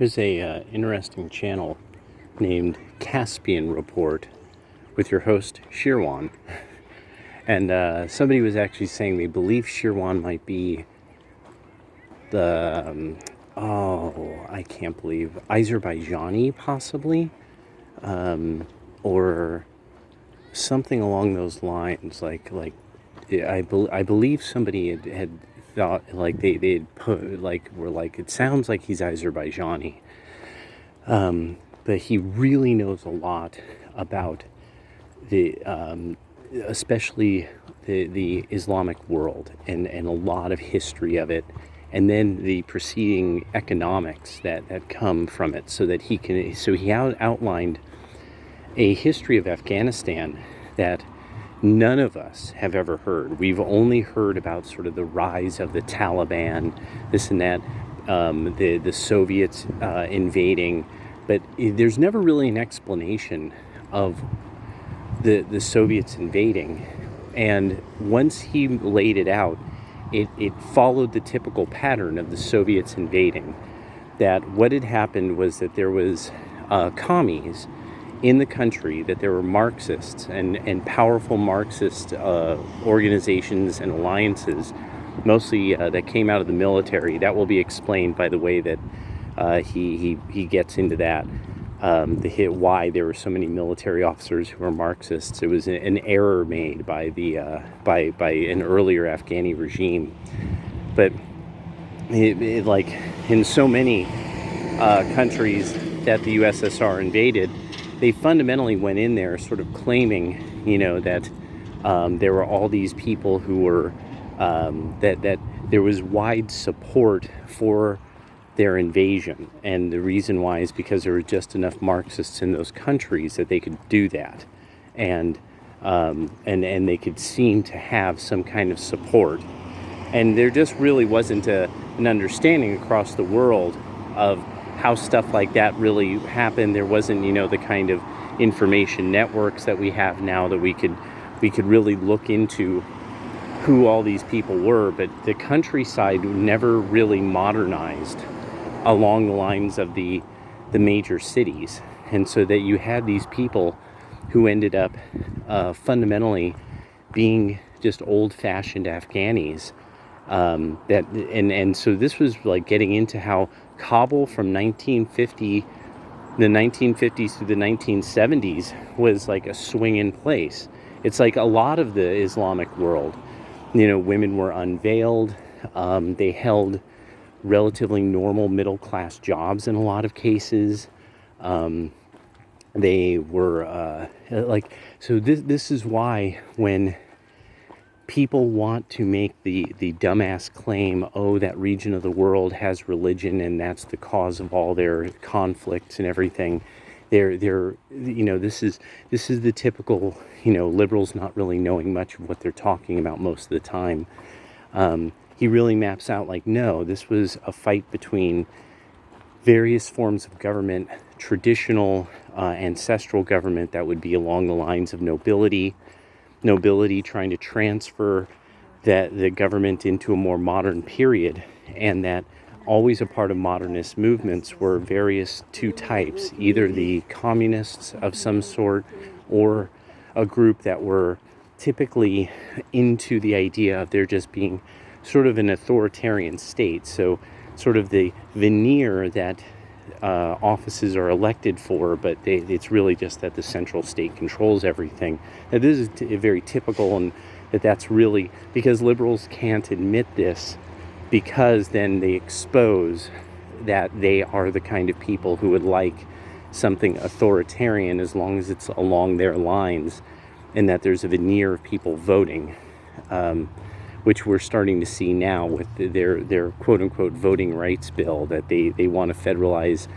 There's a interesting channel named Caspian Report with your host Shirwan, and somebody was actually saying they believe Shirwan might be the I can't believe Azerbaijani possibly, or something along those lines. I believe somebody had thought like they'd put were like it sounds like he's Azerbaijani, but he really knows a lot about the especially the Islamic world and a lot of history of it, and then the preceding economics that come from it, so he outlined a history of Afghanistan that none of us have ever heard. We've only heard about sort of the rise of the Taliban, this and that, the Soviets invading, but there's never really an explanation of the Soviets invading. And once he laid it out, it followed the typical pattern of the Soviets invading. That what had happened was that there was commies in the country, that there were Marxists and powerful Marxist organizations and alliances, mostly that came out of the military. That will be explained by the way that he gets into that. Why there were so many military officers who were Marxists. It was an error made by by an earlier Afghani regime. But like in so many countries that the USSR invaded, they fundamentally went in there sort of claiming, that there were all these people who were, that there was wide support for their invasion. And the reason why is because there were just enough Marxists in those countries that they could do that. And they could seem to have some kind of support. And there just really wasn't an understanding across the world of how stuff like that really happened. There wasn't, the kind of information networks that we have now that we could really look into who all these people were. But the countryside never really modernized along the lines of the major cities. And so that you had these people who ended up fundamentally being just old-fashioned Afghanis. So this was like getting into how Kabul from the 1950s through the 1970s was like a swinging place. It's like a lot of the Islamic world, women were unveiled. They held relatively normal middle-class jobs in a lot of cases. They were so this is why when people want to make the dumbass claim, that region of the world has religion and that's the cause of all their conflicts and everything, this is the typical, liberals not really knowing much of what they're talking about most of the time. He really maps out no, this was a fight between various forms of government, traditional ancestral government that would be along the lines of nobility trying to transfer the government into a more modern period, and that always a part of modernist movements were various two types, either the communists of some sort or a group that were typically into the idea of there just being sort of an authoritarian state. So sort of the veneer that offices are elected for, but it's really just that the central state controls everything. Now, this is very typical, and that's really because liberals can't admit this, because then they expose that they are the kind of people who would like something authoritarian as long as it's along their lines, and that there's a veneer of people voting, which we're starting to see now with their quote-unquote voting rights bill, that they want to federalize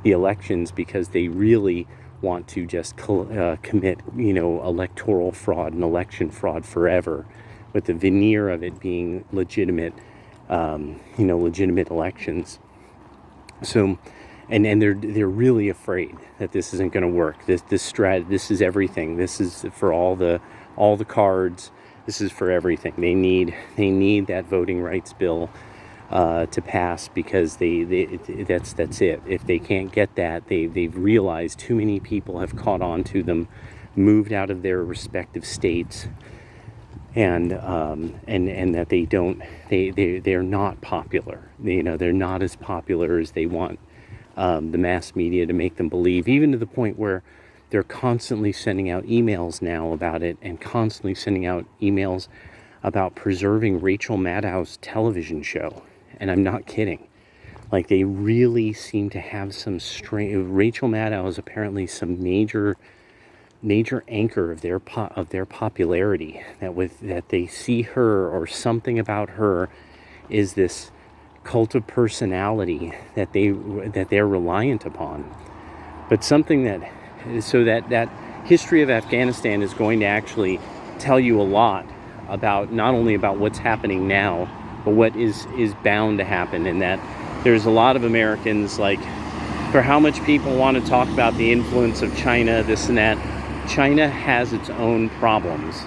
the elections because they really want to just commit, electoral fraud and election fraud forever, with the veneer of it being legitimate, legitimate elections. So, and they're really afraid that this isn't going to work. This is everything. This is for all the cards. This is for everything. They need that voting rights bill to pass, because that's it. If they can't get that, they've realized too many people have caught on to them, moved out of their respective states, and that they're not popular. They're not as popular as they want the mass media to make them believe, even to the point where they're constantly sending out emails now about it, and constantly sending out emails about preserving Rachel Maddow's television show. And I'm not kidding. Like, they really seem to have some Rachel Maddow is apparently some major anchor of their popularity. That they see her, or something about her is this cult of personality that they're reliant upon. But something that history of Afghanistan is going to actually tell you a lot about, not only about what's happening now, but what is bound to happen. And that there's a lot of Americans, like, for how much people want to talk about the influence of China, this and that, China has its own problems.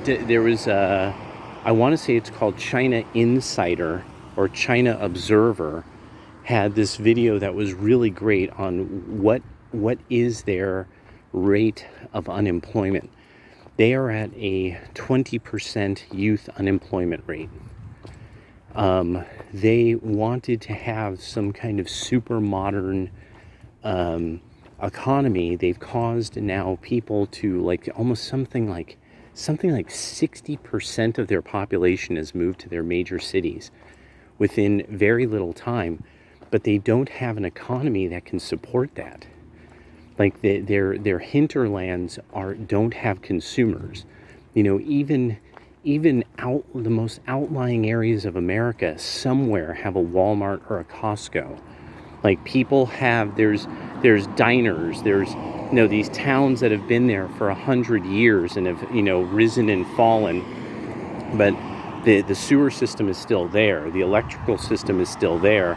There was I want to say it's called China Insider or China Observer, had this video that was really great on what is their rate of unemployment. They are at a 20% youth unemployment rate. They wanted to have some kind of super modern economy. They've caused now people to, like, almost something like 60% of their population has moved to their major cities within very little time, but they don't have an economy that can support that. Like, their hinterlands don't have consumers. Even the most outlying areas of America somewhere have a Walmart or a Costco. Like, people have, there's diners, there's these towns that have been there for 100 years and have risen and fallen, but the sewer system is still there, the electrical system is still there,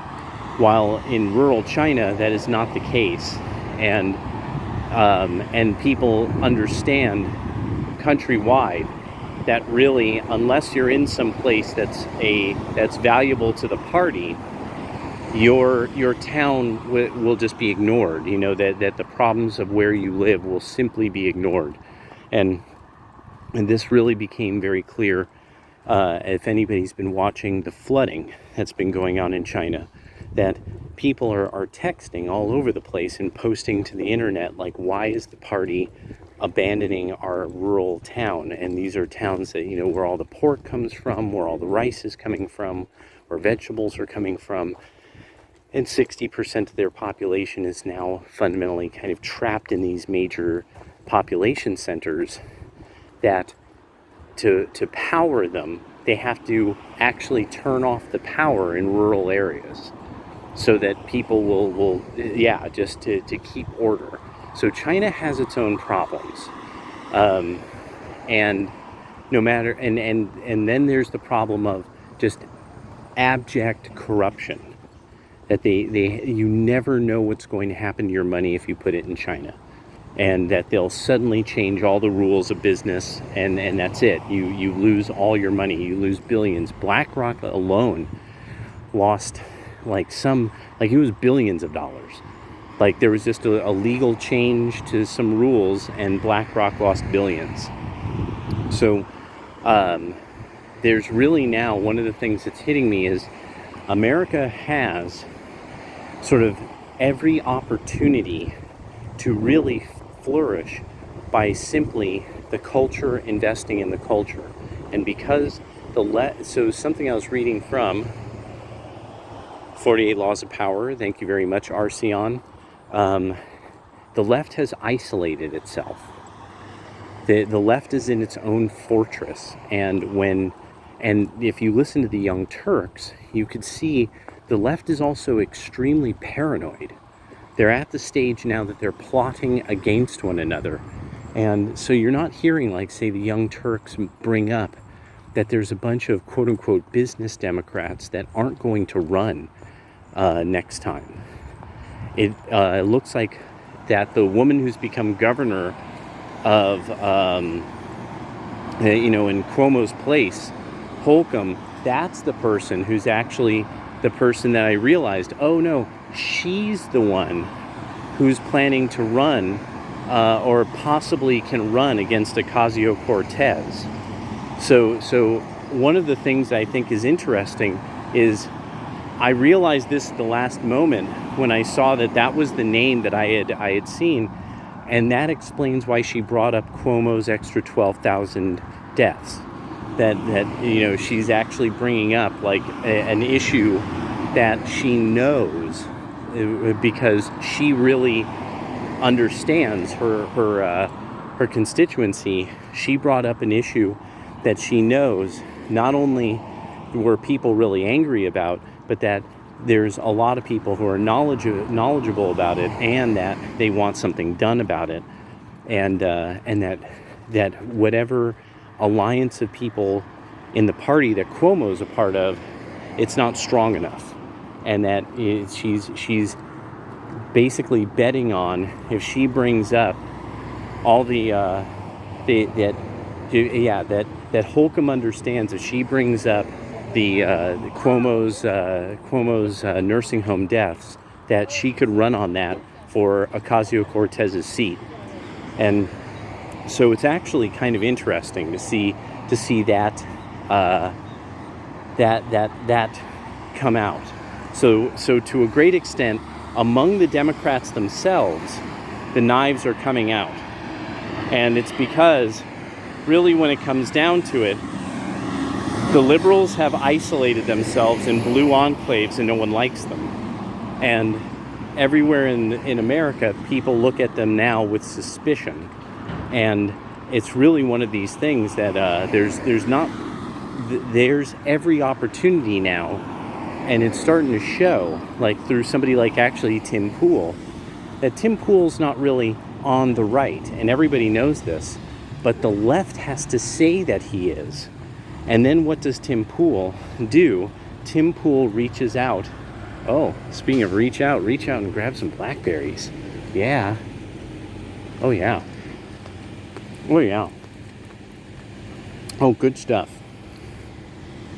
while in rural China that is not the case. And people understand countrywide that really, unless you're in some place that's valuable to the party, your town will just be ignored. That the problems of where you live will simply be ignored. And this really became very clear if anybody's been watching the flooding that's been going on in China, that people are texting all over the place and posting to the internet, like, why is the party abandoning our rural town? And these are towns that, where all the pork comes from, where all the rice is coming from, where vegetables are coming from. And 60% of their population is now fundamentally kind of trapped in these major population centers, that to power them, they have to actually turn off the power in rural areas so that people will just to keep order. So China has its own problems. And no matter, and then there's the problem of just abject corruption. That you never know what's going to happen to your money if you put it in China, and that they'll suddenly change all the rules of business, and that's it. You lose all your money. You lose billions. BlackRock alone lost it was billions of dollars. Like, there was just a legal change to some rules, and BlackRock lost billions. So there's really now, one of the things that's hitting me is America has sort of every opportunity to really flourish by simply the culture, investing in the culture. And because so something I was reading from 48 Laws of Power, thank you very much, Arceon, the left has isolated itself. The left is in its own fortress, and if you listen to the Young Turks, you could see the left is also extremely paranoid. They're at the stage now that they're plotting against one another. And so you're not hearing, like, say, the Young Turks bring up that there's a bunch of quote-unquote business Democrats that aren't going to run next time. It looks like that the woman who's become governor of in Cuomo's place, Holcomb, that's the person who's actually the person that I realized, oh no, she's the one who's planning to run or possibly can run against Ocasio-Cortez. So one of the things I think is interesting is I realized this at the last moment when I saw that was the name that I had seen, and that explains why she brought up Cuomo's extra 12,000 deaths. That she's actually bringing up like an issue that she knows because she really understands her constituency. She brought up an issue that she knows not only were people really angry about, but that there's a lot of people who are knowledgeable about it, and that they want something done about it, and that whatever alliance of people in the party that Cuomo's a part of, it's not strong enough, and that she's basically betting on if she brings up all that Holcomb understands, if she brings up the Cuomo's nursing home deaths, that she could run on that for Ocasio-Cortez's seat. And so it's actually kind of interesting to see that come out. So to a great extent, among the Democrats themselves, the knives are coming out. And it's because, really, when it comes down to it, the liberals have isolated themselves in blue enclaves and no one likes them. And everywhere in America, people look at them now with suspicion. And it's really one of these things that there's every opportunity now, and it's starting to show, like through somebody like actually Tim Pool, that Tim Pool's not really on the right, and everybody knows this, but the left has to say that he is. And then what does Tim Pool do? Tim Pool reaches out. Oh, speaking of reach out and grab some blackberries. Yeah. Oh yeah. Oh yeah. Oh, good stuff.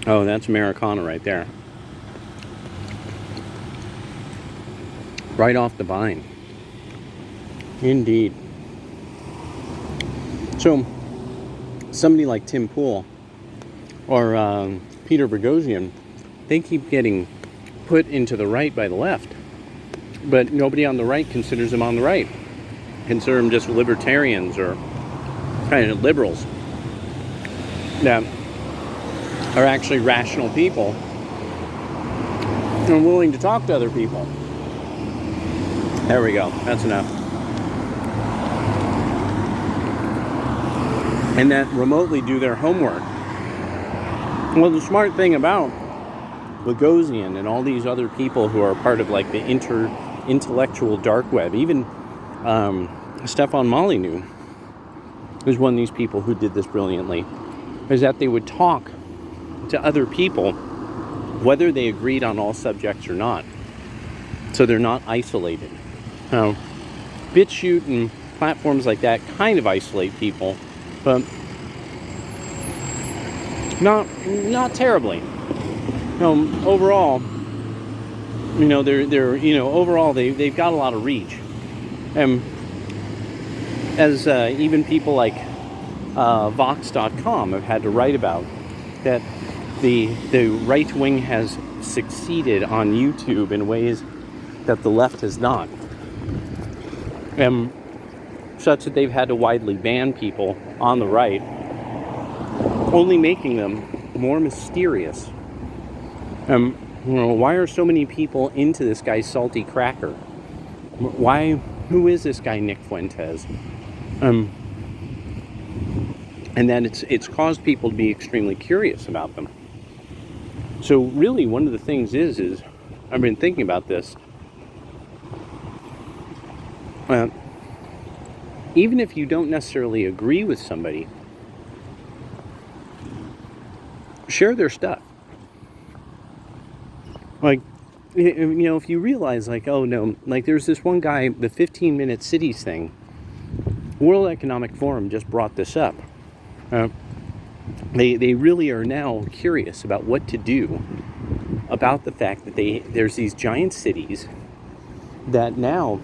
Oh, that's Americana right there. Right off the vine. Indeed. So, somebody like Tim Pool or Peter Boghossian, they keep getting put into the right by the left. But nobody on the right considers them on the right. Consider them just libertarians or kind of liberals that are actually rational people and willing to talk to other people. There we go. That's enough. And that remotely do their homework. Well, the smart thing about Boghossian and all these other people who are part of like the intellectual dark web, even Stefan Molyneux was one of these people who did this brilliantly, is that they would talk to other people whether they agreed on all subjects or not, so they're not isolated. Now, BitChute and platforms like that kind of isolate people, but not terribly. Overall, overall they've got a lot of reach, and as even people like Vox.com have had to write about, that the right wing has succeeded on YouTube in ways that the left has not, such that they've had to widely ban people on the right, only making them more mysterious. Why are so many people into this guy Salty Cracker? Who is this guy Nick Fuentes? And then it's caused people to be extremely curious about them. So really, one of the things is I've been thinking about this. Even if you don't necessarily agree with somebody, share their stuff. Like, if you realize, like, oh no, like there's this one guy, the 15-minute cities thing, World Economic Forum just brought this up. they really are now curious about what to do about the fact that there's these giant cities that now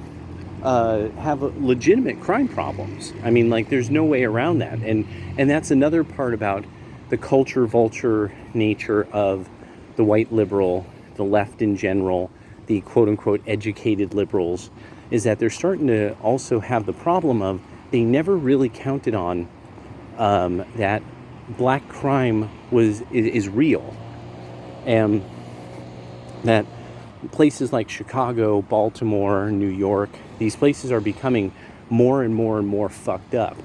have legitimate crime problems. I mean, like, there's no way around that. And that's another part about the culture vulture nature of the white liberal, the left in general, the quote-unquote educated liberals, is that they're starting to also have the problem of they never really counted on that black crime is real, and that places like Chicago, Baltimore, New York, these places are becoming more and more and more fucked up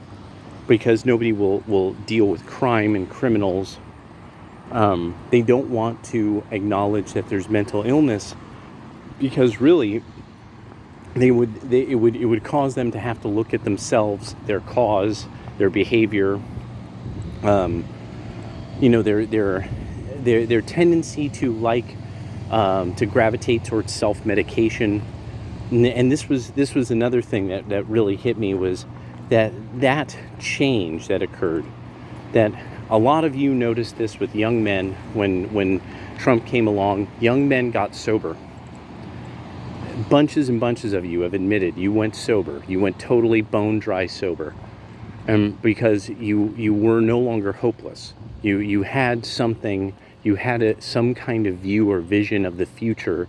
because nobody will deal with crime and criminals. They don't want to acknowledge that there's mental illness because really it would cause them to have to look at themselves, their cause, their behavior, their tendency to to gravitate towards self-medication. And this was another thing that really hit me, was that change that occurred. That a lot of you noticed this with young men when Trump came along. Young men got sober. Bunches and bunches of you have admitted you went sober. You went totally bone dry sober, because you were no longer hopeless. You had something. You had some kind of view or vision of the future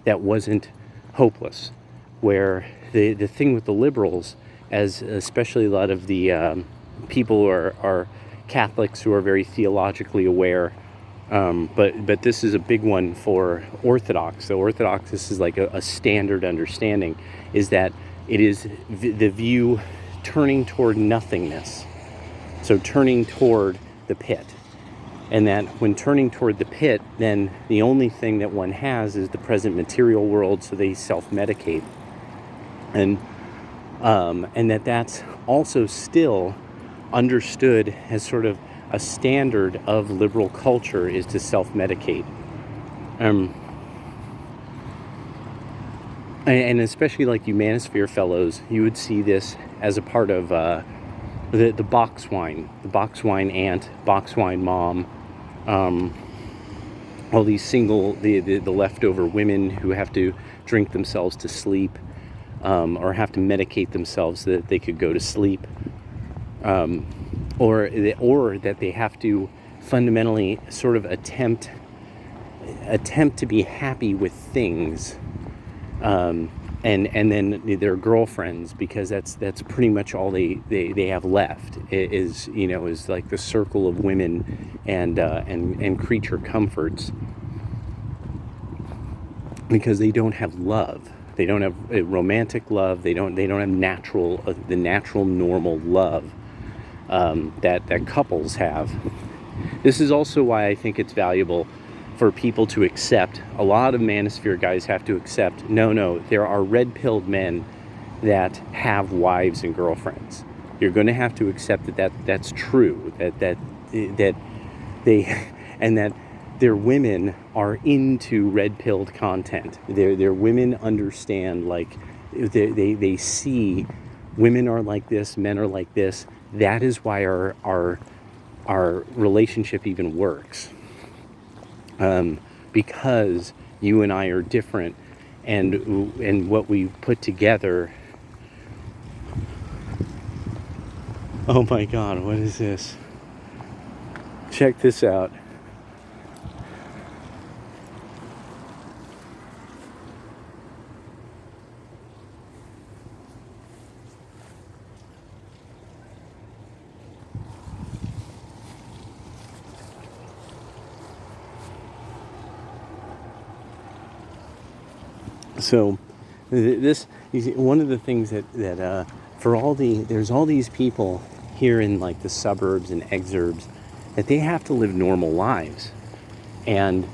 that wasn't hopeless. Where the thing with the liberals, as especially a lot of the people who are Catholics who are very theologically aware, but this is a big one for Orthodox. So Orthodox, this is like a standard understanding, is that it is the view turning toward nothingness. So turning toward the pit. And that when turning toward the pit, then the only thing that one has is the present material world, so they self-medicate. And that's also still understood as sort of a standard of liberal culture, is to self-medicate. And especially like you Manosphere fellows, you would see this as a part of the box wine aunt, box wine mom, all these the leftover women who have to drink themselves to sleep, or have to medicate themselves so that they could go to sleep, or that they have to fundamentally sort of attempt to be happy with things, and then their girlfriends, because that's pretty much all they have left, is like the circle of women and creature comforts, because they don't have love. They don't have romantic love. They don't have the natural normal love that couples have. This is also why I think it's valuable for people to accept. A lot of Manosphere guys have to accept, no, there are red-pilled men that have wives and girlfriends. You're going to have to accept that's true, that they and that their women are into red-pilled content. Their women understand, like, they see women are like this, men are like this. That is why our relationship even works. Because you and I are different, and what we put together. Oh my God, what is this? Check this out. So this, one of the things that there's all these people here in like the suburbs and exurbs that they have to live normal lives. And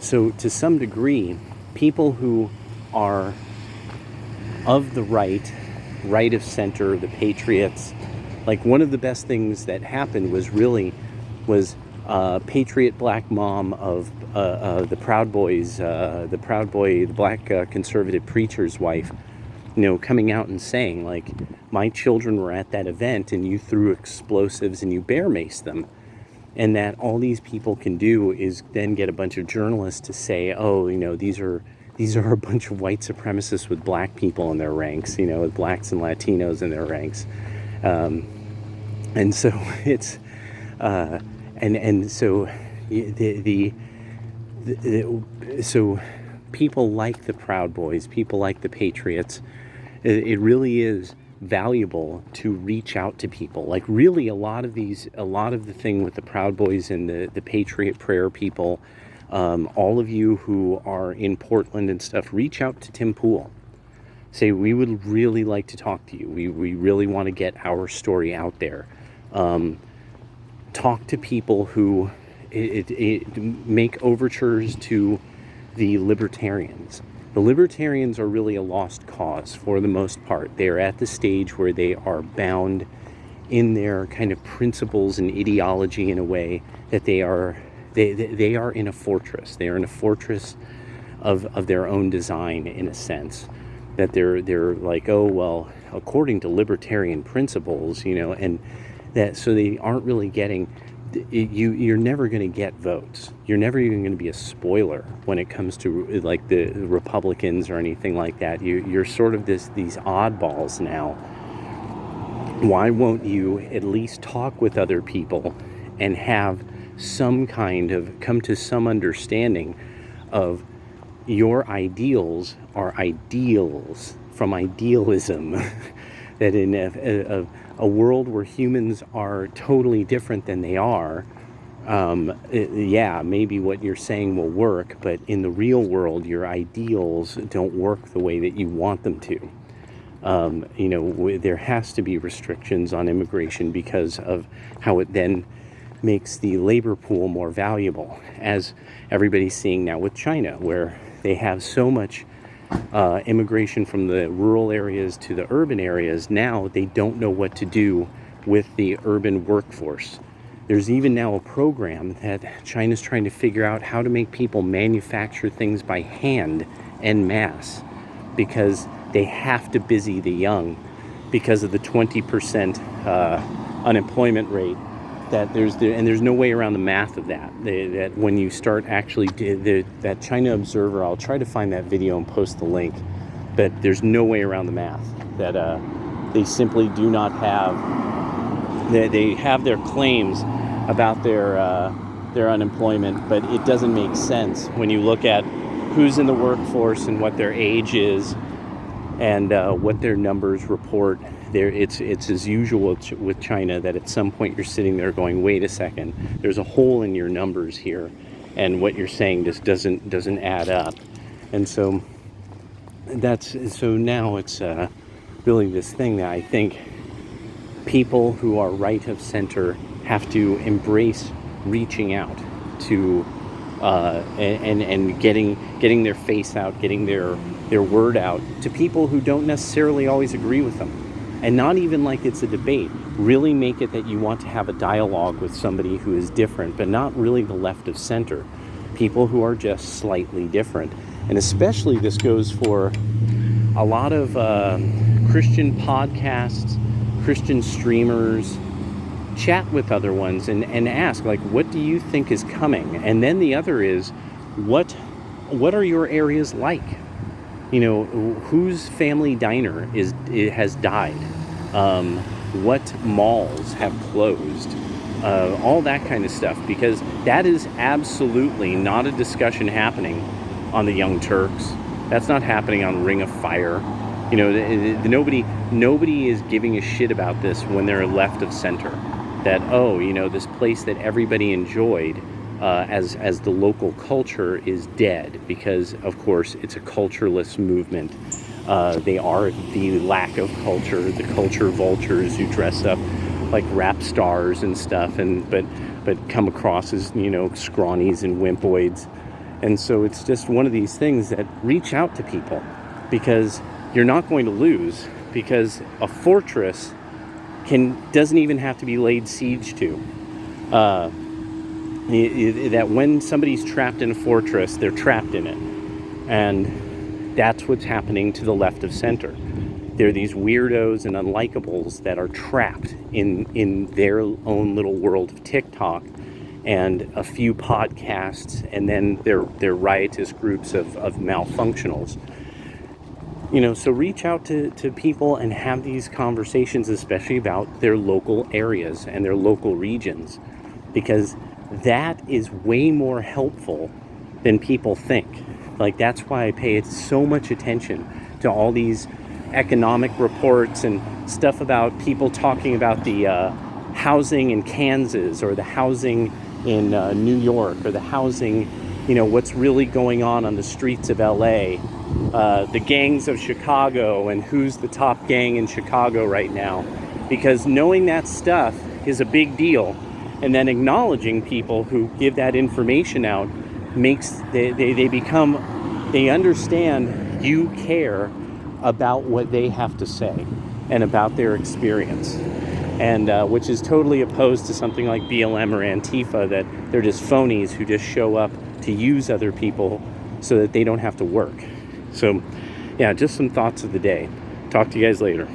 so to some degree, people who are of the right of center, the patriots, like one of the best things that happened was patriot black mom of the Proud Boys, the black conservative preacher's wife, coming out and saying, like, my children were at that event and you threw explosives and you bear maced them. And that all these people can do is then get a bunch of journalists to say, oh, these are a bunch of white supremacists with black people in their ranks, with blacks and Latinos in their ranks. And so it's and so so people like the Proud Boys, people like the Patriots, it really is valuable to reach out to people. Like, really, a lot of the thing with the Proud Boys and the Patriot Prayer people, all of you who are in Portland and stuff, reach out to Tim Pool. Say, we would really like to talk to you. We really want to get our story out there. Talk to people who make overtures to the libertarians. The libertarians are really a lost cause for the most part. They are at the stage where they are bound in their kind of principles and ideology in a way that they are in a fortress. They are in a fortress of their own design, in a sense. That they're like, oh, well, according to libertarian principles, and that, so they aren't really getting, you're never going to get votes. You're never even going to be a spoiler when it comes to like the Republicans or anything like that. You're sort of these oddballs now. Why won't you at least talk with other people and have some kind of, come to some understanding of your ideals are ideals from idealism? That in a world where humans are totally different than they are, maybe what you're saying will work, but in the real world, your ideals don't work the way that you want them to. There has to be restrictions on immigration because of how it then makes the labor pool more valuable, as everybody's seeing now with China, where they have so much immigration from the rural areas to the urban areas. Now they don't know what to do with the urban workforce. There's even now a program that China's trying to figure out how to make people manufacture things by hand en masse, because they have to busy the young because of the 20% unemployment rate. There's no way around the math of that. That when you start actually, that China Observer, I'll try to find that video and post the link, but there's no way around the math. That they simply do not have, they have their claims about their unemployment, but it doesn't make sense when you look at who's in the workforce and what their age is and what their numbers report. It's as usual with China, that at some point you're sitting there going, wait a second, there's a hole in your numbers here, and what you're saying just doesn't add up. And so now it's really this thing that I think people who are right of center have to embrace reaching out to and getting their face out, getting their word out to people who don't necessarily always agree with them. And not even like it's a debate. Really make it that you want to have a dialogue with somebody who is different, but not really the left of center. People who are just slightly different. And especially this goes for a lot of Christian podcasts, Christian streamers. Chat with other ones and ask, like, what do you think is coming? And then the other is, what are your areas like? Whose family diner has died? What malls have closed? All that kind of stuff, because that is absolutely not a discussion happening on the Young Turks. That's not happening on Ring of Fire. Nobody is giving a shit about this when they're left of center. That, this place that everybody enjoyed as the local culture is dead, because, of course, it's a cultureless movement. They are the lack of culture, the culture vultures who dress up like rap stars and stuff, but come across as, scrawnies and wimpoids. And so it's just one of these things that reach out to people, because you're not going to lose, because a fortress doesn't even have to be laid siege to. That when somebody's trapped in a fortress, they're trapped in it. And that's what's happening to the left of center. They're these weirdos and unlikables that are trapped in their own little world of TikTok. and a few podcasts, and then their riotous groups of malfunctionals. So reach out to people and have these conversations, especially about their local areas and their local regions, because that is way more helpful than people think. Like, that's why I pay so much attention to all these economic reports and stuff about people talking about the housing in Kansas, or the housing in New York, or the housing, what's really going on the streets of LA, the gangs of Chicago, and who's the top gang in Chicago right now. Because knowing that stuff is a big deal, and then acknowledging people who give that information out makes they understand you care about what they have to say and about their experience, and which is totally opposed to something like BLM or Antifa, that they're just phonies who just show up to use other people so that they don't have to work. So yeah, just some thoughts of the day. Talk to you guys later.